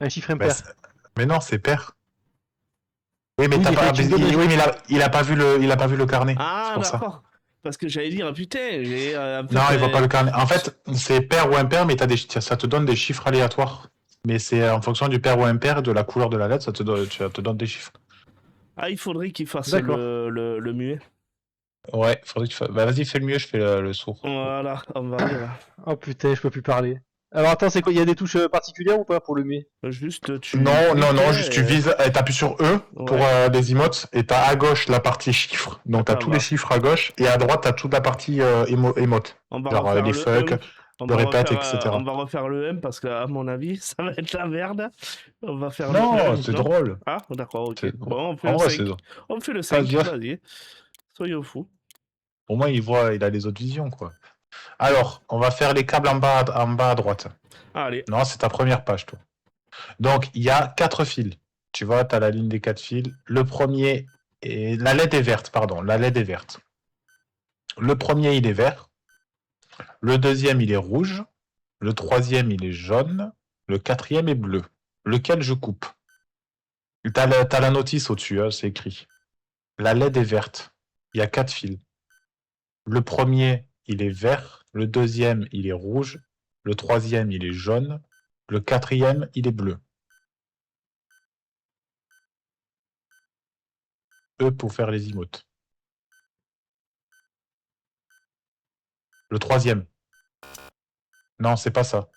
Un chiffre Bah, impair. mais non, c'est pair. Oui, mais Oui, t'as mais pas. tu me donnes Oui, le- mais il a pas vu le carnet. C'est Ah, pour ça. d'accord. Parce que j'allais dire, putain, j'ai. En fait, Non, il voit pas le carnet. En fait, c'est pair ou impair, mais ça te donne des chiffres aléatoires. Mais c'est en fonction du pair ou impair, de la couleur de la lettre, ça te donne des chiffres. Ah, il faudrait qu'il fasse D'accord. le muet. Ouais, faudrait que tu fasses. Bah, vas-y, fais le mieux, je fais le sourd. Voilà, on va dire. Oh putain, je peux plus parler. Alors attends, c'est quoi? Il y a des touches particulières ou pas pour le muet? Juste, tu. Non, cliques, juste tu et- vises, t'appuies sur E pour des emotes, et t'as à gauche la partie chiffres, donc t'as Ah, tous bah. les chiffres à gauche, et à droite t'as toute la partie emote, On va genre refaire les le fuck, 1. le répète, etc. On va refaire le M parce qu'à mon avis, ça va être la merde. On va faire le Non, 1. c'est drôle. Ah, d'accord, ok. C'est- Bon, on fait En le vrai, 5. c'est drôle. On fait le 5, bien. vas-y. Soyons fous. Au moins il a les autres visions, quoi. Alors, on va faire les câbles en bas à droite. Allez, Non, c'est ta première page, toi. Donc, il y a 4 fils. Tu vois, tu as la ligne des 4 fils. Le premier, la LED est verte, pardon. La LED est verte. Le premier, il est vert. Le deuxième, il est rouge. Le troisième, il est jaune. Le quatrième est bleu. Lequel je coupe? T'as la notice au-dessus, hein, c'est écrit. La LED est verte. Il y a 4 fils. Le premier, il est vert. Le deuxième, il est rouge. Le troisième, il est jaune. Le quatrième, il est bleu. E pour faire les emotes. Le troisième. Non, c'est pas ça.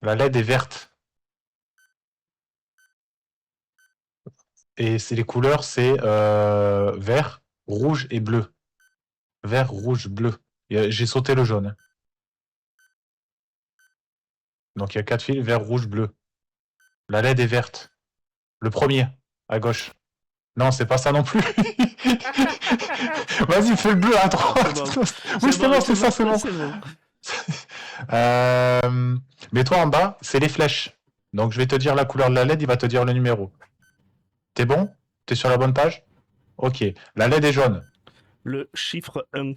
La LED est verte. Et les couleurs, c'est vert, rouge et bleu. Vert, rouge, bleu. J'ai sauté le jaune. Donc il y a 4 fils, vert, rouge, bleu. La LED est verte. Le premier, à gauche. Non, c'est pas ça non plus. Vas-y, fais le bleu à droite. C'est bon. Oui, c'est bon, c'est ça, c'est bon. C'est bon. Mais toi en bas, c'est les flèches. Donc je vais te dire la couleur de la LED, il va te dire le numéro. T'es bon? T'es sur la bonne page? Ok. La LED est jaune. Le chiffre 1.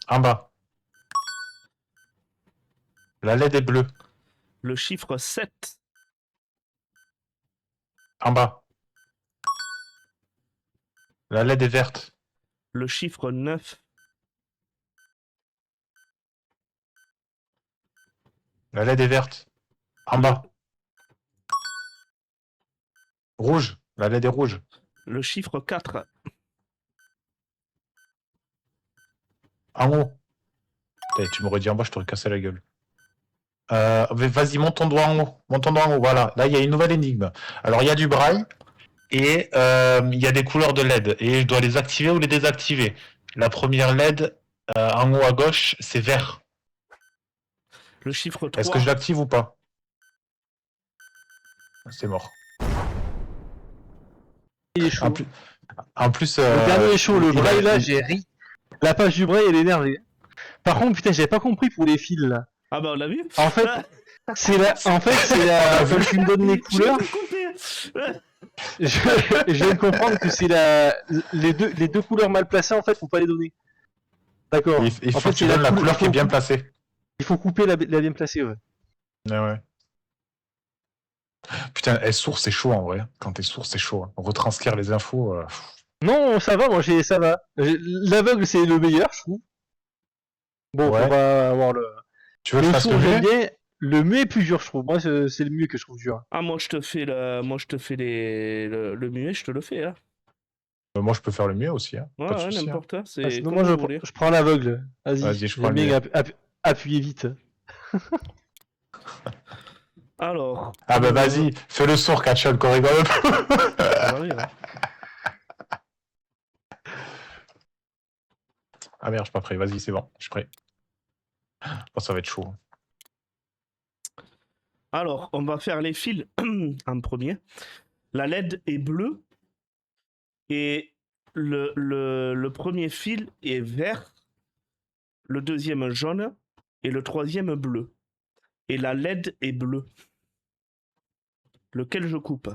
En bas. La LED est bleue. Le chiffre 7. En bas. La LED est verte. Le chiffre 9. La LED est verte. En bas. Rouge. La LED est rouge. Le chiffre 4. En haut. Putain, tu m'aurais dit en bas, je t'aurais cassé la gueule. Vas-y, monte ton doigt en haut. Monte ton doigt en haut. Voilà. Là, il y a une nouvelle énigme. Alors, il y a du braille et il y a des couleurs de LED. Et je dois les activer ou les désactiver. La première LED, en haut à gauche, c'est vert. Le chiffre 3. Est-ce que je l'active ou pas? C'est mort. Il est chaud. En plus, Le dernier est chaud, le il a- braille là, j'ai ri. La page du braille, elle est énervée. Par contre, putain, j'avais pas compris pour les fils là. Ah bah on l'a vu. En fait, c'est la. En fait, c'est la. Quand tu me donnes les couleurs, je viens de comprendre que c'est la. Les deux couleurs mal placées, en fait, faut pas les donner. D'accord. il En faut fait, que tu c'est donnes la couleur- couleur qui est bien il faut- placée. Il faut couper la bien placée, ouais. Ouais. Putain, sourd, c'est chaud en vrai. Quand t'es sourd, c'est chaud. Retranscrire les infos. Non, ça va, ça va. L'aveugle, c'est le meilleur, je trouve. Bon, Ouais. on va avoir le. Tu veux que je Le fasse sourd, le j'aime muet? bien. Le mieux est plus dur, je trouve. Moi, c'est le mieux que je trouve dur. Ah moi je te fais le muet, je te le fais hein. Moi, je peux faire le mieux aussi. Hein. Ouais, Pas de ouais, souci, hein. n'importe, c'est Ah, sinon, comme moi, vous voulez. je prends l'aveugle. Vas-y, Vas-y, je prends j'aime le bien appuyer vite. Alors. Ah bah vas-y, fais le sourd, Kachon, qu'on rigole un peu. Ça va rire, hein. Ah merde, je suis pas prêt. Vas-y, c'est bon, je suis prêt. Oh, ça va être chaud. Alors, on va faire les fils en premier. La LED est bleue et le premier fil est vert, le deuxième jaune et le troisième bleu. Et la LED est bleue. Lequel je coupe?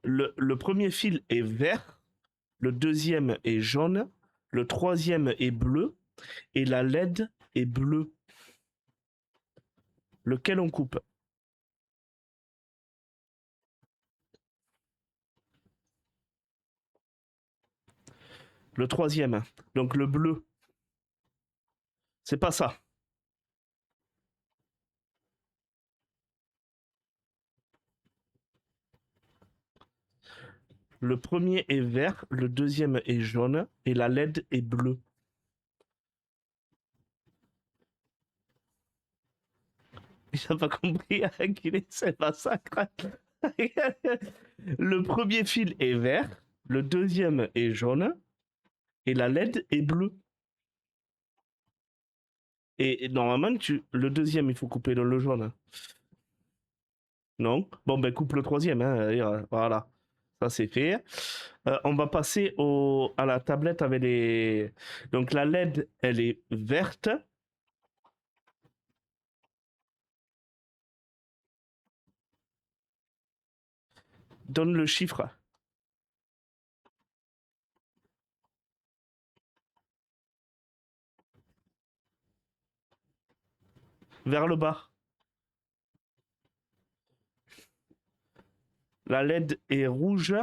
Le premier fil est vert, le deuxième est jaune, le troisième est bleu et la LED est bleue. Lequel on coupe? Le troisième, donc le bleu. C'est pas ça. Le premier est vert, le deuxième est jaune et la LED est bleue. Il n'a pas compris à qu'il est, c'est pas ça. Le premier fil est vert, le deuxième est jaune et la LED est bleue. Et normalement, le deuxième, il faut couper le jaune. Non? Bon, ben coupe le troisième. Hein, voilà. Ça, c'est fait. On va passer à la tablette avec les... Donc, la LED, elle est verte. Donne le chiffre. Vers le bas. La LED est rouge.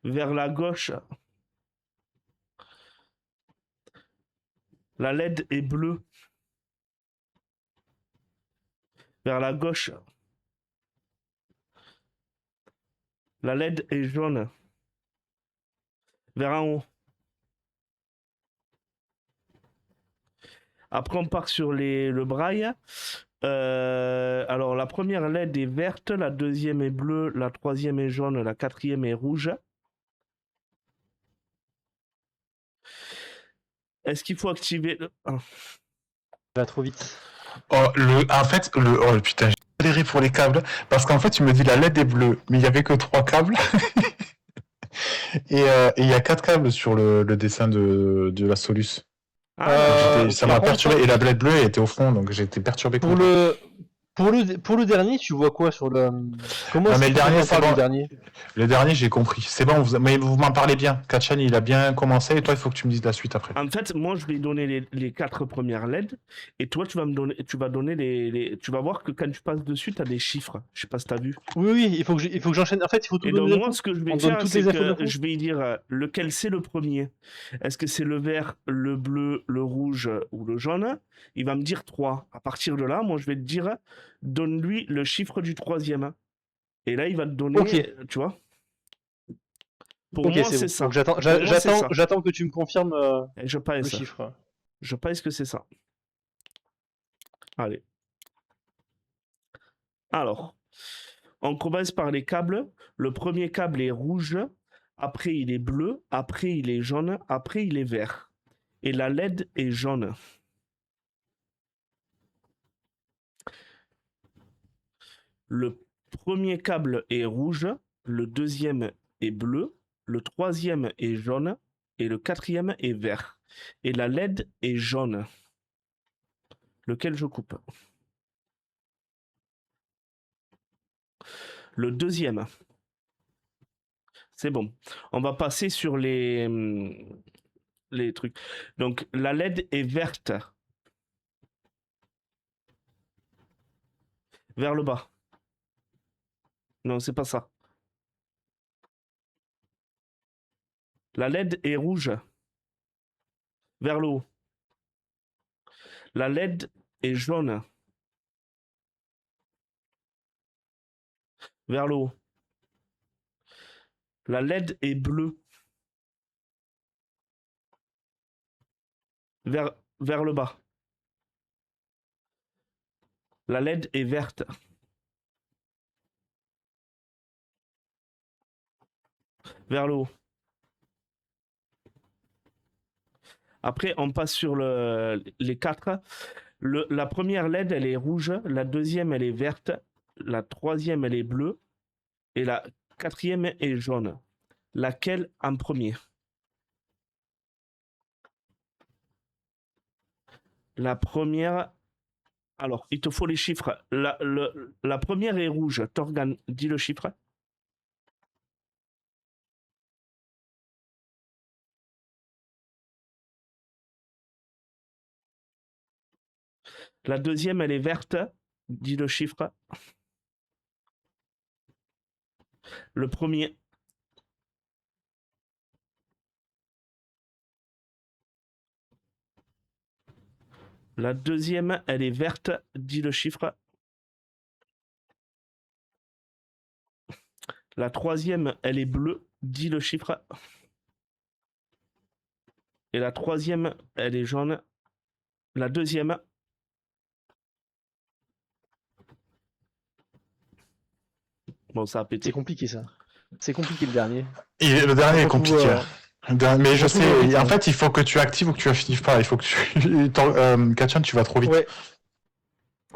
Vers la gauche. La LED est bleue. Vers la gauche. La LED est jaune. Vers en haut. Après, on part sur le braille. Alors, la première LED est verte, la deuxième est bleue, la troisième est jaune, la quatrième est rouge. Est-ce qu'il faut activer le... Ah. Ça va trop vite. Oh, putain, j'ai galéré pour les câbles. Parce qu'en fait, tu me dis la LED est bleue, mais il y avait que 3 câbles. Et il y a 4 câbles sur le dessin de la Solus. Ah, Ça par m'a contre, perturbé. Et la bled bleue elle était au fond, donc j'ai été perturbé. Pour le dernier, tu vois quoi sur le. Comment Ah, est-ce mais qu'il le faut qu'on dernier, en c'est parle bon. du dernier? Le dernier, j'ai compris. C'est bon, mais vous m'en parlez bien. Kachan, il a bien commencé, et toi, il faut que tu me dises la suite après. En fait, moi, je vais donner les 4 premières LED, et toi, tu vas donner tu vas voir que quand tu passes dessus, tu as des chiffres. Je sais pas si tu as vu. Oui, il faut que j'enchaîne. En fait, il faut tout Et donc, donner d'un moi, coup. ce que je vais On donne faire, toutes c'est les infos d'un que coup. je vais dire lequel c'est le premier. Est-ce que c'est le vert, le bleu, le rouge ou le jaune? Il va me dire 3. À partir de là, moi, je vais te dire, donne-lui le chiffre du troisième. Et là, il va te donner, Ok. tu vois. Pour Ok, moi, c'est c'est bon. ça. Donc j'attends, Pour moi, c'est ça. j'attends que tu me confirmes Et je le pense. chiffre. Je pense que c'est ça. Allez. Alors, on commence par les câbles. Le premier câble est rouge, après il est bleu, après il est jaune, après il est vert. Et la LED est jaune. Le premier câble est rouge, le deuxième est bleu, le troisième est jaune et le quatrième est vert. Et la LED est jaune. Lequel je coupe? Le deuxième. C'est bon. On va passer sur les trucs. Donc la LED est verte. Vers le bas. Non, c'est pas ça. La LED est rouge. Vers le haut. La LED est jaune. Vers le haut. La LED est bleue. Vers le bas. La LED est verte. Vers le haut. Après, on passe sur les 4. La première LED, elle est rouge. La deuxième, elle est verte. La troisième, elle est bleue. Et la quatrième est jaune. Laquelle en premier? La première... Alors, il te faut les chiffres. La première est rouge. Torgan, dis le chiffre. La deuxième, elle est verte. Dis le chiffre. Le premier. La deuxième, elle est verte. Dis le chiffre. La troisième, elle est bleue. Dis le chiffre. Et la troisième, elle est jaune. La deuxième. Bon, ça a C'est pété. compliqué ça. C'est compliqué le dernier. Et le dernier est On retrouve, compliqué. Mais je retrouve sais, le rythme. en fait, il faut que tu actives ou que tu actives pas. Il faut que tu. Kachan, tu vas trop vite. Ouais.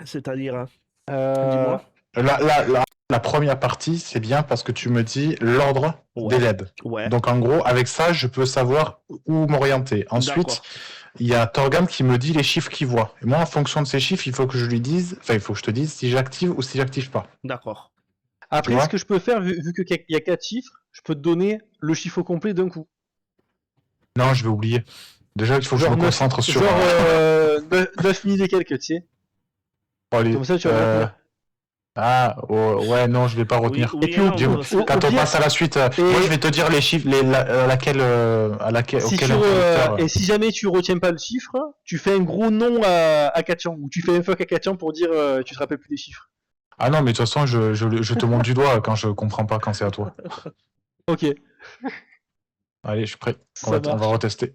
C'est-à-dire, Euh, dis-moi. La première partie, c'est bien parce que tu me dis l'ordre Ouais. des LED. Ouais. Donc en gros, avec ça, je peux savoir où m'orienter. Ensuite, D'accord. il y a Torgan qui me dit les chiffres qu'il voit. Et moi, en fonction de ces chiffres, il faut que je lui dise, enfin, il faut que je te dise si j'active ou si j'active pas. D'accord. Après, vois ce que je peux faire, vu qu'il y a 4 chiffres, je peux te donner le chiffre complet d'un coup. Non, je vais oublier. Déjà, il faut que je me concentre sur. Genre 9000 et quelques, tu sais. Bon, allez, Comme ça, tu vas retenir. Ah, ouais, non, je vais pas retenir. Oui, Et puis, non, au pire, Quand on pire, passe à la suite, moi je vais te dire les chiffres, à laquelle, si auquel tu interrupteur, et si jamais tu retiens pas le chiffre, tu fais un gros nom à Katian, ou tu fais un fuck à Katian pour dire tu te rappelles plus des chiffres. Ah non, mais de toute façon, je te montre du doigt quand je comprends pas quand c'est à toi. Ok, Allez, je suis prêt. ça On va marche. retester.